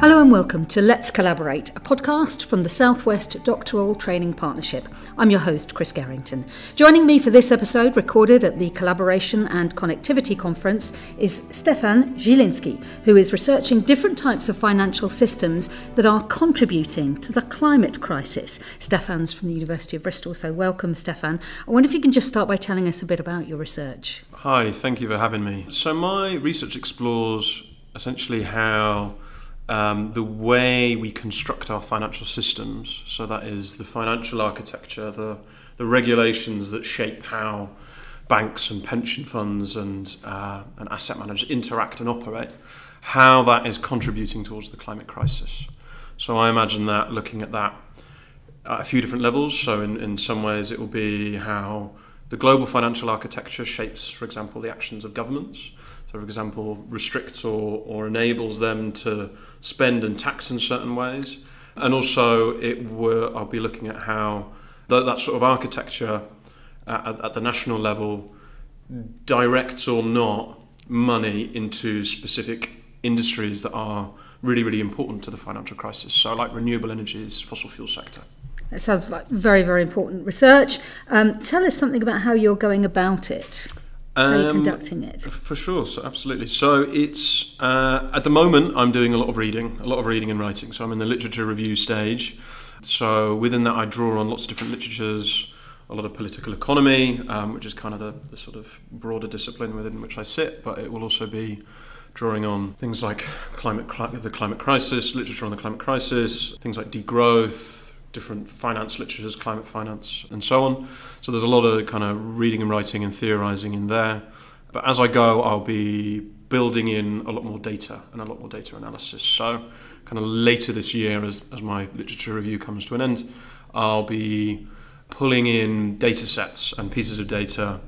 Hello and welcome to Let's Collaborate, a podcast from the Southwest Doctoral Training Partnership. I'm your host, Chris Garrington. Joining me for this episode, recorded at the Collaboration and Connectivity Conference, is Stefan Zieliński, who is researching different types of financial systems that are contributing to the climate crisis. Stefan's from the University of Bristol, so welcome, Stefan. I wonder if you can just start by telling us a bit about your research. Hi, thank you for having me. So my research explores essentially how the way we construct our financial systems, so that is the financial architecture, the regulations that shape how banks and pension funds and asset managers interact and operate, how that is contributing towards the climate crisis. So I imagine that looking at that at a few different levels. So in some ways it will be how the global financial architecture shapes, for example, the actions of governments. So, for example, restricts or enables them to spend and tax in certain ways. And also, I'll be looking at how that sort of architecture at the national level directs or not money into specific industries that are really, really important to the financial crisis. So, like renewable energies, fossil fuel sector. That sounds like very, very important research. Tell us something about how you're going about it. How are you conducting it? For sure, so absolutely. So it's, at the moment, I'm doing a lot of reading and writing. So I'm in the literature review stage. So within that, I draw on lots of different literatures, a lot of political economy, which is kind of the sort of broader discipline within which I sit, but it will also be drawing on things like the climate crisis, literature on the climate crisis, things like degrowth, different finance literatures, climate finance, and so on. So there's a lot of kind of reading and writing and theorising in there. But as I go, I'll be building in a lot more data and a lot more data analysis. So kind of later this year, as my literature review comes to an end, I'll be pulling in data sets and pieces of data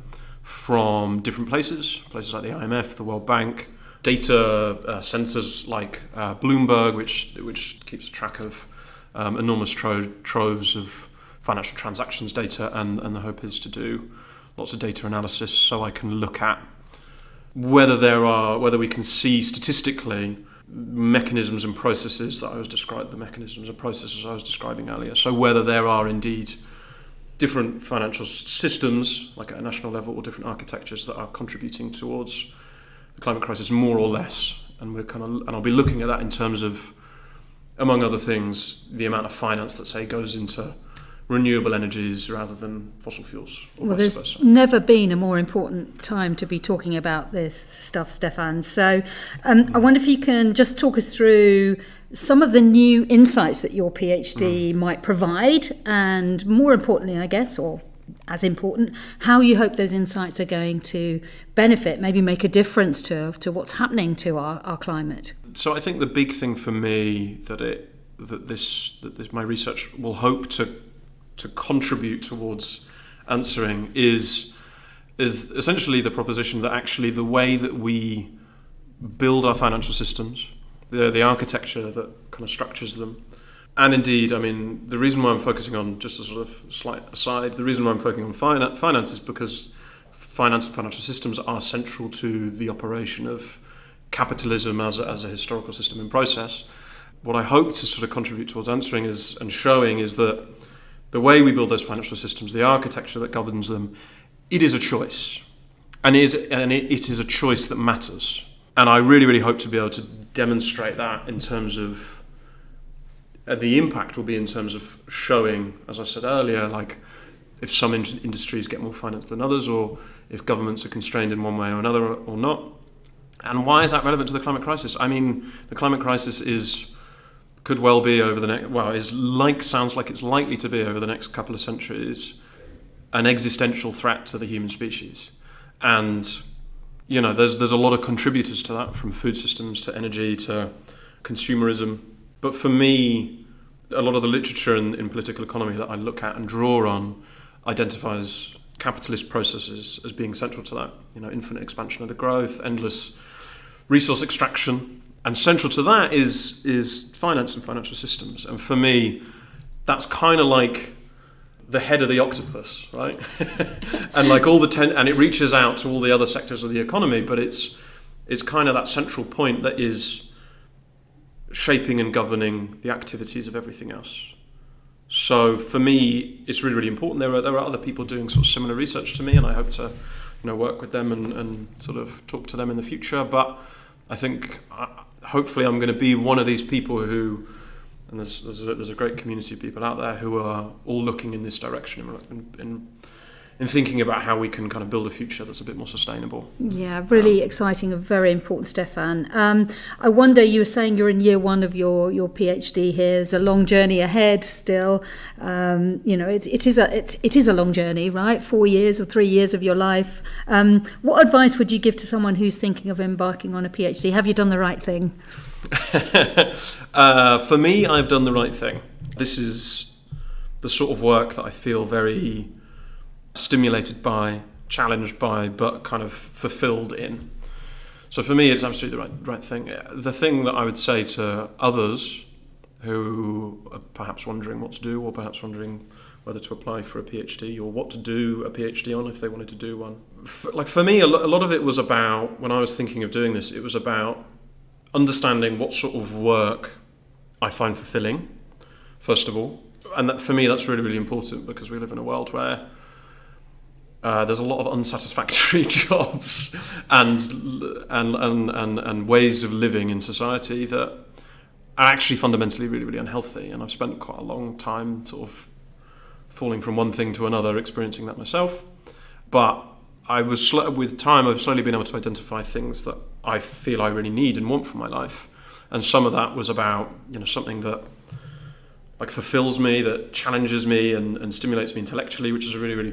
from different places like the IMF, the World Bank, data centres like Bloomberg, which keeps track of enormous troves of financial transactions data, and the hope is to do lots of data analysis so I can look at whether we can see statistically mechanisms and processes that I was describing earlier. So whether there are indeed different financial systems, like at a national level, or different architectures that are contributing towards the climate crisis more or less, and I'll be looking at that in terms of, among other things, the amount of finance that, say, goes into renewable energies rather than fossil fuels. Well, there's never been a more important time to be talking about this stuff, Stefan. So I wonder if you can just talk us through some of the new insights that your PhD might provide, and more importantly, I guess, or as important, how you hope those insights are going to benefit, maybe make a difference to what's happening to our climate. So I think the big thing for me that my research will hope to contribute towards answering is essentially the proposition that actually the way that we build our financial systems, the architecture that kind of structures them, and indeed, I mean, the reason why I'm focusing on, just a sort of slight aside, the reason why I'm focusing on finance is because finance and financial systems are central to the operation of capitalism as a historical system in process. What I hope to sort of contribute towards answering and showing is that the way we build those financial systems, the architecture that governs them, it is a choice. And it is a choice that matters. And I really, really hope to be able to demonstrate that in terms of the impact will be in terms of showing, as I said earlier, like if some industries get more finance than others, or if governments are constrained in one way or another or not. And why is that relevant to the climate crisis? I mean, the climate crisis could well be over the next, sounds like it's likely to be over the next couple of centuries, an existential threat to the human species. And, you know, there's a lot of contributors to that, from food systems to energy to consumerism. But for me, a lot of the literature in political economy that I look at and draw on identifies capitalist processes as being central to that. You know, infinite expansion of the growth, endless resource extraction, and central to that is finance and financial systems. And for me, that's kind of like the head of the octopus, right? And like and it reaches out to all the other sectors of the economy, but it's kind of that central point that is shaping and governing the activities of everything else. So for me, it's really, really important. There are other people doing sort of similar research to me, and I hope to work with them and sort of talk to them in the future. But I think hopefully I'm going to be one of these people who, and there's a great community of people out there who are all looking in this direction in thinking about how we can kind of build a future that's a bit more sustainable. Yeah, really exciting and very important, Stefan. I wonder, you were saying you're in year one of your PhD here. There's a long journey ahead still. It is a long journey, right? 4 years or 3 years of your life. What advice would you give to someone who's thinking of embarking on a PhD? Have you done the right thing? For me, I've done the right thing. This is the sort of work that I feel very stimulated by, challenged by, but kind of fulfilled in. So for me, it's absolutely the right thing. The thing that I would say to others who are perhaps wondering what to do, or perhaps wondering whether to apply for a PhD, or what to do a PhD on if they wanted to do one. For me, a lot of it was about, when I was thinking of doing this, it was about understanding what sort of work I find fulfilling, first of all. And that, for me, that's really, really important, because we live in a world where there's a lot of unsatisfactory jobs and ways of living in society that are actually fundamentally really, really unhealthy. And I've spent quite a long time sort of falling from one thing to another, experiencing that myself. But with time, I've slowly been able to identify things that I feel I really need and want for my life. And some of that was about, something that fulfills me, that challenges me and stimulates me intellectually, which is a really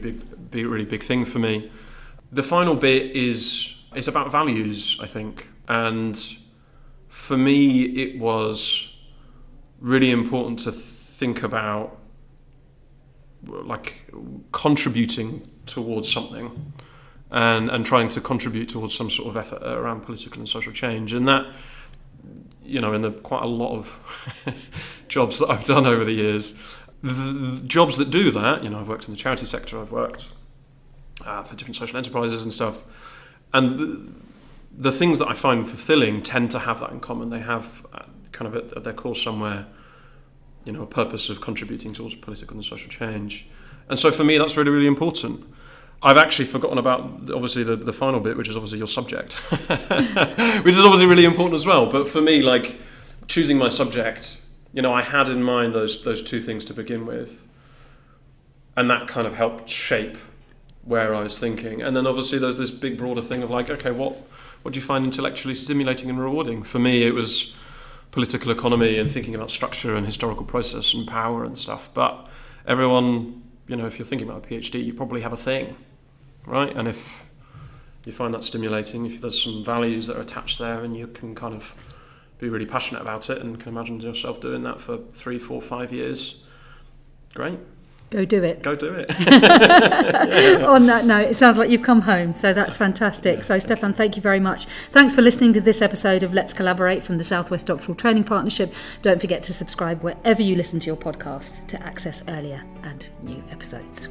big thing for me. The final bit is about values, I think. And for me, it was really important to think about contributing towards something and trying to contribute towards some sort of effort around political and social change. And that, in the quite a lot of jobs that I've done over the years, the jobs that do that, I've worked in the charity sector, I've worked for different social enterprises and stuff, and the things that I find fulfilling tend to have that in common. They have kind of at their core somewhere, a purpose of contributing towards political and social change. And so for me, that's really, really important. I've actually forgotten about, obviously, the final bit, which is obviously your subject, which is obviously really important as well. But for me, choosing my subject, I had in mind those two things to begin with, and that kind of helped shape where I was thinking. And then obviously there's this big broader thing of okay, what do you find intellectually stimulating and rewarding? For me, it was political economy and thinking about structure and historical process and power and stuff. But everyone, if you're thinking about a PhD, you probably have a thing, right? And if you find that stimulating, if there's some values that are attached there and you can kind of be really passionate about it and can imagine yourself doing that for 3, 4, 5 years, great. Go do it. Go do it. On that note, it sounds like you've come home, so that's fantastic. So, Stefan, thank you very much. Thanks for listening to this episode of Let's Collaborate from the South West Doctoral Training Partnership. Don't forget to subscribe wherever you listen to your podcast to access earlier and new episodes.